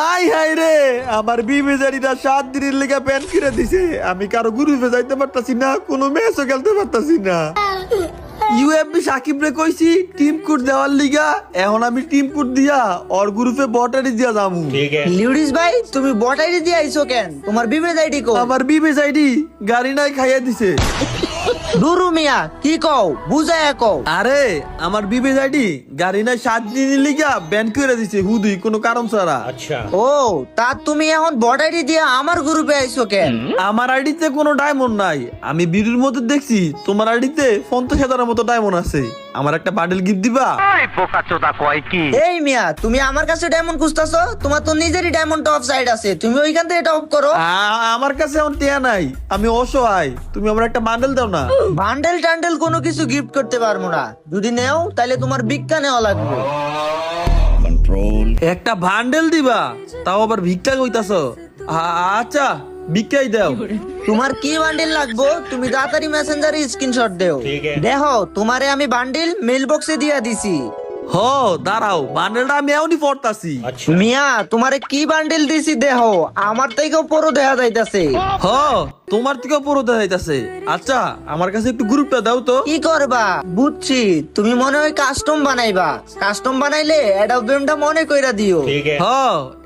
I high রে, আমার বিবেজারিটা 7 দিনের লেগে প্যান কিনে দিছে। আমি কারো গ্রুপে যাইতে পারতাছি না, কোনো ম্যাচও খেলতে পারতাছি না। ইউএফবি সাকিব রে কইছি টিম কোড দেওয়ার লিগা, এখন আমি টিম কোড দিয়া ওর গ্রুপে বটারি দিয়া যামু। লিউডিস ভাই তুমি বট আইডি দিয়ে আইছো কেন? তোমার বিবেজ আইডি কো? আমার বিবেজাইডি গাড়ি নাই খাইয়া দিছে। দুরু মিয়া কি কও, বুঝায়া কও। আরে আমার বিবেজাইডি গাড়ি নাই 7 দিনের লিগা ব্যান করে দিছে হুদুই কোনো কারণ ছাড়া। ও তা তুমি এখন বট আইডি দিয়ে আমার গ্রুপে আইছো কেন? আমার আইডিতে কোনো ডায়মন্ড নাই। আমি ভিডিওর মধ্যে দেখছি তোমার আইডিতে 50,000-এর মতো ডায়মন্ড আছে। আমার একটা বান্ডেল গিফট দিবা? এই মিয়া তুমি আমার কাছে ডায়মন্ড খুঁজতাছো? তোমার তো নিজেরই ডায়মন্ড টপ সাইড আছে, তুমি ওইখান থেকে টপ করো। আমার কাছে এখন টিয়া নাই, আমি অসহায়। তুমি আমার একটা বান্ডেল দাও না। বান্ডেল টান্ডেল কোনো কিছু গিফট করতে পারবো না। যদি নেও তাহলে তোমার ভিক্ষা নেওয়া লাগবে। একটা বান্ডেল দিবা, তাও আবার ভিক্ষা কইতাছো? আচ্ছা ভিক্ষাই দাও। তোমার কি বান্ডেল লাগবে তুমি তাড়াতাড়ি মেসেঞ্জারে স্ক্রিনশট দেও। দেখো তোমারে আমি বান্ডেল মেল বক্সে দিয়া দিছি। হ দাঁড়াও, বান্ডেলটা আমি এখনই পড়তাছি। মিয়া তোমারে কি বান্ডেল দিছি দেখো, আমার থেকেও পুরো দেখা যাইতাছে। হ তোমার থেকেও পুরো দেখাইতাছে। আচ্ছা আমার কাছে একটু গ্রুপটা দাও তো। কি করবা বুঝছি, তুমি মনে হয় কাস্টম বানাইবা। কাস্টম বানাইলে অ্যাডাবটা মনে কইরা দিও। হ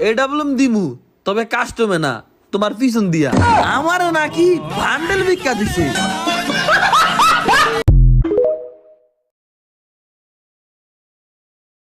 এটা বললাম দিমু, তবে কাস্টমে না, তোমার পিছন দিয়া। আমারও নাকি বান্ডেল ভিক্ষা দিছে।